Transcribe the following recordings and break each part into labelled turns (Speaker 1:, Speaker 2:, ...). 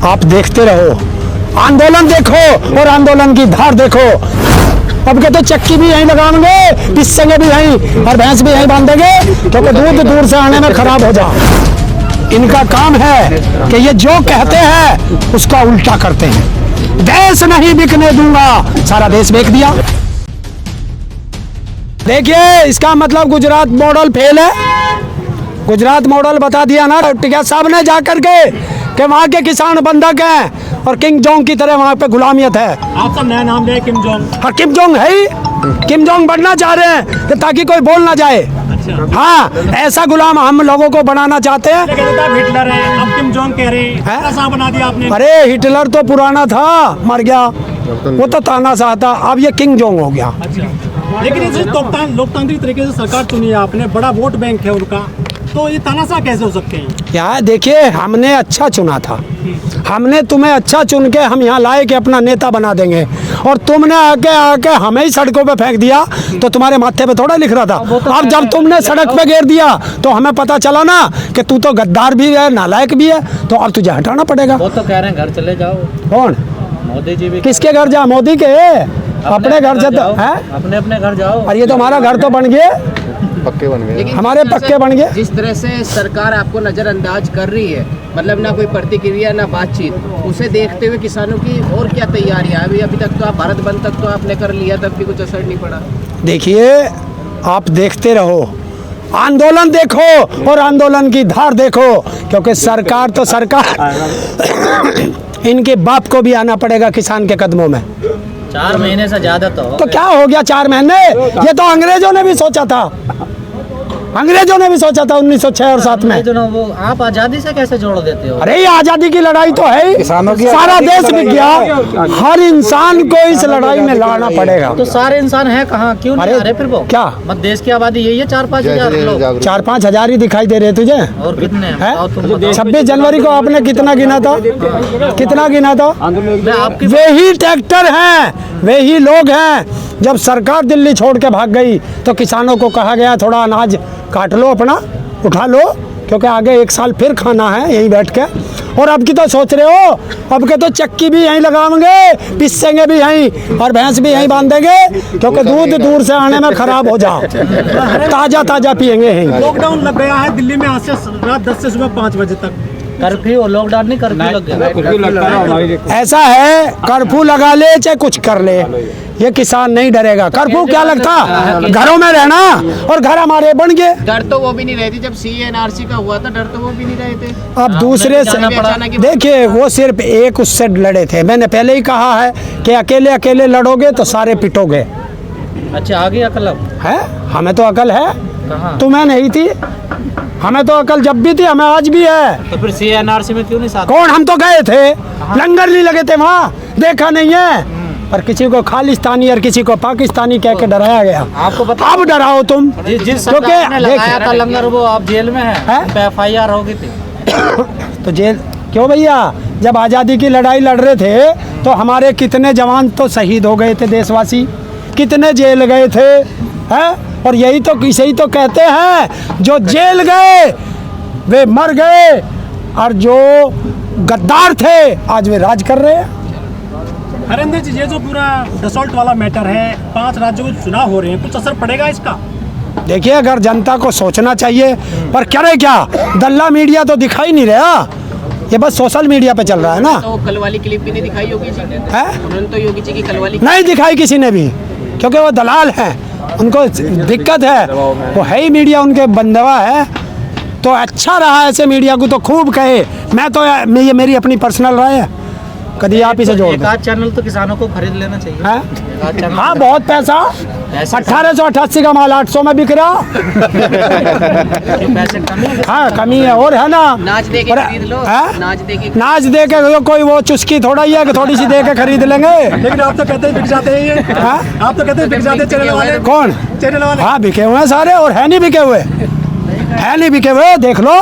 Speaker 1: आप देखते रहो, आंदोलन देखो और आंदोलन की धार देखो। अब के तो चक्की भी यहीं लगाएंगे, पिसेंगे भी यहीं और भैंस भी यहीं बांधेंगे, क्योंकि दूध दूर से आने में खराब हो जाए। इनका काम है कि ये जो कहते हैं उसका उल्टा करते हैं। देश नहीं बिकने दूंगा, सारा देश बेच दिया। देखिए, इसका मतलब गुजरात मॉडल फेल है। गुजरात मॉडल बता दिया ना टिकैत साहब ने जाकर के कि वहाँ के किसान बंधक हैं और किंग जोंग की तरह वहाँ पे गुलामियत है।
Speaker 2: आपका नया नाम है किम जोंग।
Speaker 1: हाँ, किम जोंग है ही। किम जोंग बनना चाह रहे हैं कि ताकि कोई बोल ना जाए।
Speaker 2: अच्छा।
Speaker 1: हाँ, ऐसा गुलाम हम लोगों को बनाना चाहते हैं।
Speaker 2: हिटलर है, अब किम जोंग कह रहे हैं, ऐसा बना दिया आपने।
Speaker 1: अरे हिटलर तो पुराना था, मर गया, वो तो तानाशाह था, अब ये किंग जोंग हो गया।
Speaker 2: अच्छा। लेकिन ये लोकतांत्रिक तरीके से सरकार चुनी है आपने, बड़ा वोट बैंक है उनका, तो ये तानाशाह कैसे हो सकते हैं?
Speaker 1: यार देखिए, हमने अच्छा चुना था, हमने तुम्हें अच्छा चुन के हम यहाँ लाए कि अपना नेता बना देंगे, और तुमने आके हमें ही सड़कों पे फेंक दिया। तो तुम्हारे माथे पे थोड़ा लिख रहा था। अब जब तुमने सड़क पे घेर दिया तो हमें पता चला ना कि तू तो गद्दार भी है, नालायक भी है, तो अब तुझे हटाना पड़ेगा।
Speaker 3: वो तो कह रहे हैं घर चले जाओ।
Speaker 1: कौन?
Speaker 3: मोदी जी भी।
Speaker 1: किसके घर जा? मोदी के अपने घर से है।
Speaker 3: अपने घर जाओ।
Speaker 1: और ये तो हमारा घर तो बन गए,
Speaker 4: पक्के बन गए,
Speaker 1: हमारे पक्के बन गए।
Speaker 5: जिस तरह से सरकार आपको नज़रअंदाज कर रही है, मतलब ना कोई प्रतिक्रिया ना बातचीत, उसे देखते हुए किसानों की और क्या तैयारियां? अभी तक तो आप भारत बंद तक तो आपने कर लिया, तब भी कुछ असर नहीं पड़ा।
Speaker 1: देखिए, आप देखते रहो, आंदोलन देखो और आंदोलन की धार देखो, क्योंकि सरकार तो सरकार इनके बाप को भी आना पड़ेगा किसान के कदमों में।
Speaker 3: 4 महीने से ज्यादा तो
Speaker 1: क्या हो गया 4 महीने? ये तो अंग्रेजों ने भी सोचा था, अंग्रेजों ने भी सोचा था 1906 और 7 में।
Speaker 3: वो आप आजादी से कैसे जोड़ देते हो?
Speaker 1: अरे ये आजादी की लड़ाई तो है,
Speaker 4: किसानों की
Speaker 1: सारा देश बिक गया, हर इंसान को इस लड़ाई में लड़ना पड़ेगा।
Speaker 3: तो सारे इंसान हैं कहाँ? क्यों नहीं आ रहे फिर वो?
Speaker 1: क्या
Speaker 3: मत देश की आबादी यही है 4-5 हजार लोग।
Speaker 1: 4-5 हजार ही दिखाई दे रहे तुझे?
Speaker 3: और कितने हैं?
Speaker 1: हैं?
Speaker 3: बताओ तुम बताओ।
Speaker 1: 26 जनवरी को आपने कितना गिना था? कितना गिना था?
Speaker 3: मैं आपकी
Speaker 1: वही ट्रैक्टर हैं, वही लोग हैं। जब सरकार दिल्ली छोड़ के भाग गई तो किसानों को कहा गया थोड़ा अनाज काट लो, अपना उठा लो, क्योंकि आगे 1 साल फिर खाना है यहीं बैठ के। और अब की तो सोच रहे हो, अब के तो चक्की भी यहीं लगाएंगे, पिसेंगे भी यहीं और भैंस भी यहीं बांधेंगे, क्योंकि दूध दूर से आने में खराब हो जाओ, ताज़ा ताज़ा पियेंगे यहीं।
Speaker 2: लॉकडाउन लग गया है दिल्ली में, आज से रात 10 से सुबह 5 बजे तक
Speaker 3: कर्फ्यू, लॉकडाउन नहीं, कर्फ्यू लग गया।
Speaker 1: ऐसा है, कर्फ्यू लगा ले चाहे कुछ कर ले, ये किसान नहीं डरेगा। कर्फ्यू क्या लगता, घरों में रहना, और घर हमारे बन गए।
Speaker 5: डर तो वो भी नहीं रहे थे जब CNRC का हुआ था, डर तो वो भी नहीं रहे थे।
Speaker 1: अब दूसरे से देखिए, वो सिर्फ एक उससे लड़े थे। मैंने पहले ही कहा है कि अकेले अकेले लड़ोगे तो सारे पिटोगे।
Speaker 3: अच्छा, आगे अकल अब
Speaker 1: है, हमें तो अकल है,
Speaker 3: कहाँ?
Speaker 1: तुम्हें नहीं थी। हमें तो अकल जब भी थी, हमें आज भी है।
Speaker 3: तो फिर CNRC में क्यों नहीं साथ?
Speaker 1: कौन? हम तो गए थे, लंगर नहीं लगे थे वहाँ, देखा नहीं है। पर किसी को खालिस्तानी और किसी को पाकिस्तानी कह के डराया गया।
Speaker 3: आपको पता,
Speaker 1: अब डराओ तुम,
Speaker 3: जिस
Speaker 1: क्योंकि
Speaker 3: सरकार ने लगाया था लंगर, वो आप जेल में
Speaker 1: हैं?
Speaker 3: है, FIR हो गई थी।
Speaker 1: तो जेल क्यों भैया? जब आज़ादी की लड़ाई लड़ रहे थे तो हमारे कितने जवान तो शहीद हो गए थे, देशवासी कितने जेल गए थे, हैं? और यही तो कहते हैं, जो जेल गए वे मर गए, और जो गद्दार थे आज वे राज कर रहे हैं।
Speaker 2: हरेंद्र जी, ये जो पूरा डसॉल्ट वाला मैटर है, 5 राज्यों में चुनाव हो रहे हैं, कुछ असर पड़ेगा इसका?
Speaker 1: देखिए, अगर जनता को सोचना चाहिए, पर करे क्या? दल्ला मीडिया तो दिखाई नहीं रहा, ये बस सोशल मीडिया पे चल रहा है ना।
Speaker 5: तो कल वाली क्लिप भी नहीं दिखाई योगी जी ने? उन्होंने तो योगी जी की कल वाली
Speaker 1: नहीं दिखाई किसी ने भी, क्योंकि वो दलाल हैं, उनको दिक्कत है, वो है ही मीडिया उनके बंदवा है। तो अच्छा रहा ऐसे मीडिया को तो खूब कहे। मैं तो ये मेरी अपनी पर्सनल राय है, कभी आप इसे जोड़ दो।
Speaker 3: चैनल तो किसानों को खरीद लेना चाहिए।
Speaker 1: हाँ, बहुत पैसा, 1888 का माल 800 में बिक रहा।
Speaker 3: पैसे कमी है।
Speaker 1: हाँ, कमी है, और है ना,
Speaker 5: नाच दे के खरीद लो,
Speaker 1: नाच दे के कोई वो चुस्की थोड़ा ही है कि थोड़ी सी दे के खरीद लेंगे।
Speaker 2: लेकिन आप तो कहते हैं बिक जाते हैं ये। आप तो कहते हैं बिक जाते हैं चैनल वाले।
Speaker 1: कौन?
Speaker 2: चैनल वाले।
Speaker 1: हाँ, बिके हुए हैं सारे, और है नहीं बिके हुए, है नहीं बिके हुए। देख लो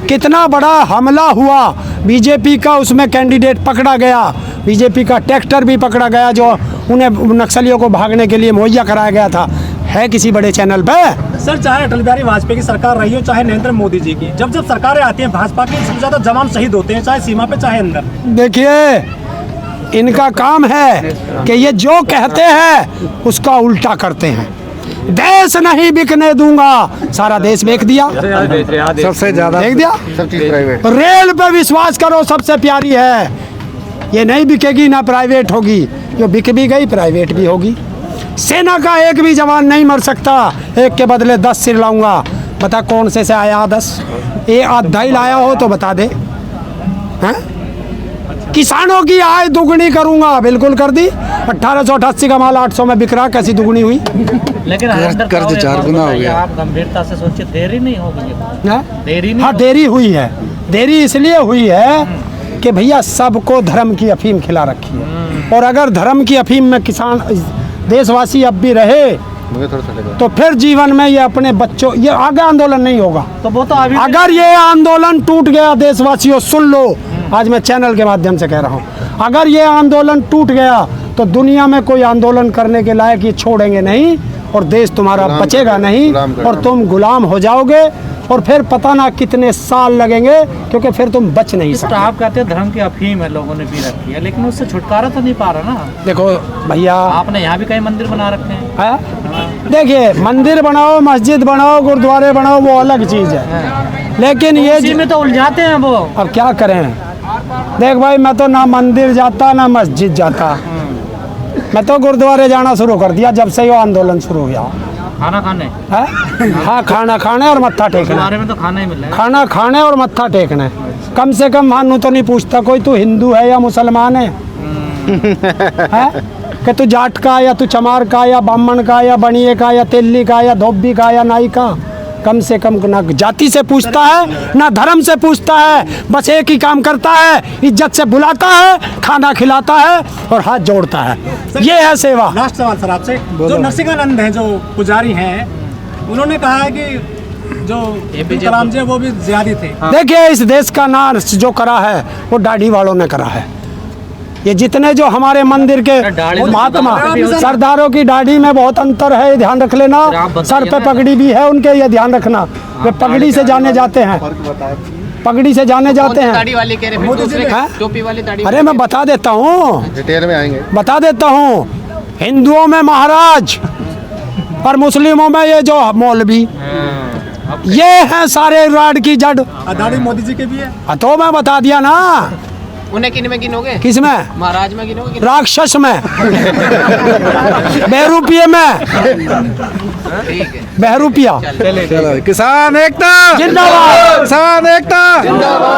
Speaker 1: कितना बड़ा हमला हुआ, बीजेपी का उसमें कैंडिडेट पकड़ा गया, बीजेपी का ट्रैक्टर भी पकड़ा गया जो उन्हें नक्सलियों को भागने के लिए मुहैया कराया गया था। है किसी बड़े चैनल पे?
Speaker 2: सर चाहे अटल बिहारी वाजपेयी की सरकार रही हो चाहे नरेंद्र मोदी जी की, जब जब सरकारें आती हैं भाजपा के सबसे ज्यादा जवान शहीद होते हैं, चाहे सीमा पे चाहे अंदर।
Speaker 1: देखिए इनका काम है कि ये जो कहते हैं उसका उल्टा करते हैं। देश नहीं बिकने दूंगा, सारा देश बेच दिया,
Speaker 4: सबसे ज्यादा
Speaker 1: देख दिया।
Speaker 4: सब चीज प्राइवेट।
Speaker 1: रेल पे विश्वास करो, सबसे प्यारी है, ये नहीं बिकेगी ना प्राइवेट होगी, जो बिक भी गई प्राइवेट भी होगी। सेना का एक भी जवान नहीं मर सकता, एक के बदले 10 सिर लाऊंगा। बता कौन से आया 10? ये आधा ही लाया हो तो बता दे। हैं? किसानों की आय दुगनी करूंगा, बिल्कुल कर दी। 1888 का माल 800 में बिक रहा, कैसी दुगनी हुई?
Speaker 3: लेकिन
Speaker 4: कर्ज 4 गुना हो गया।
Speaker 3: आप गंभीरता से सोचिए, देरी नहीं होगी ये।
Speaker 1: हैं?
Speaker 3: देरी नहीं
Speaker 1: हाँ देरी हुई है, देरी इसलिए हुई है कि भैया सबको धर्म की अफीम खिला रखी है। और अगर धर्म की अफीम में किसान देशवासी अब भी रहे
Speaker 4: मुझे थोड़ा सा लगा।
Speaker 1: तो फिर जीवन में ये अपने बच्चों, ये आगे आंदोलन नहीं होगा।
Speaker 3: तो वो तो अभी
Speaker 1: अगर ये आंदोलन टूट गया, देशवासियों सुन लो, आज मैं चैनल के माध्यम से कह रहा हूँ, अगर ये आंदोलन टूट गया तो दुनिया में कोई आंदोलन करने के लायक ये छोड़ेंगे नहीं, और देश तुम्हारा बचेगा नहीं, और तुम गुलाम हो जाओगे, और फिर पता ना कितने साल लगेंगे, क्योंकि फिर तुम बच नहीं
Speaker 3: तो
Speaker 1: सकते।
Speaker 3: आप कहते हैं धर्म की अफीम है, लोगों ने पी रखी है, लेकिन उससे छुटकारा तो नहीं पा रहा ना।
Speaker 1: देखो भैया,
Speaker 3: आपने यहाँ भी कई मंदिर बना रखे हैं।
Speaker 1: है? देखिए मंदिर बनाओ, मस्जिद बनाओ, गुरुद्वारे बनाओ, वो अलग चीज़ है, लेकिन ये
Speaker 3: इसी में तो उलझाते हैं वो।
Speaker 1: अब क्या करें? देख भाई, मैं तो ना मंदिर जाता ना मस्जिद जाता, मैं तो गुरुद्वारे जाना शुरू कर दिया जब से ये आंदोलन शुरू हुआ।
Speaker 3: खाना खाने
Speaker 1: है? हाँ, खाना खाने और मत्था टेकना।
Speaker 3: बारे में तो खाना ही मिल रहा है।
Speaker 1: खाना खाने और मत्था टेकना। कम से कम मानू तो नहीं पूछता कोई तू हिंदू है या मुसलमान है, है? कि तू जाट का या तू चमार का या ब्राह्मण का या बनिए का या तेली का या धोबी का या नाई का। कम से कम ना जाति से पूछता है ना धर्म से पूछता है, बस एक ही काम करता है, इज्जत से बुलाता है, खाना खिलाता है और हाथ जोड़ता है। ये है सेवा।
Speaker 2: लास्ट सवाल सर आपसे, जो नरसिंहानंद हैं, जो पुजारी हैं, उन्होंने कहा है कि जो अब्दुल कलाम जी वो भी जिहादी थे।
Speaker 1: देखिए इस देश का नाश जो करा है वो दाढ़ी वालों ने करा है। ये जितने जो हमारे मंदिर के महात्मा सरदारों की दाढ़ी में बहुत अंतर है, ये ध्यान रख लेना। सर पे पगड़ी भी है उनके, ये ध्यान रखना। वे पगड़ी से जाने जाते हैं, पगड़ी से जाने जाते हैं।
Speaker 5: दाढ़ी वाले कह रहे हैं, दूसरे टोपी वाले दाढ़ी।
Speaker 1: अरे मैं बता देता हूँ,
Speaker 4: डिटेल में आएंगे।
Speaker 1: बता देता हूँ। हिंदुओं में महाराज और मुस्लिमों में ये जो मौलवी, ये हैं सारे राड की जड़।
Speaker 2: दाढ़ी मोदी जी के भी है।
Speaker 1: तो मैं बता दिया ना।
Speaker 5: उन्हें किन में गिनोगे?
Speaker 1: किस में?
Speaker 5: महाराज में गिनोगे?
Speaker 1: राक्षस में, बहरूपिये में,
Speaker 5: ठीक है।
Speaker 1: बहरूपिया।
Speaker 4: चलो किसान एकता
Speaker 1: जिंदाबाद,
Speaker 4: किसान एकता जिंदाबाद।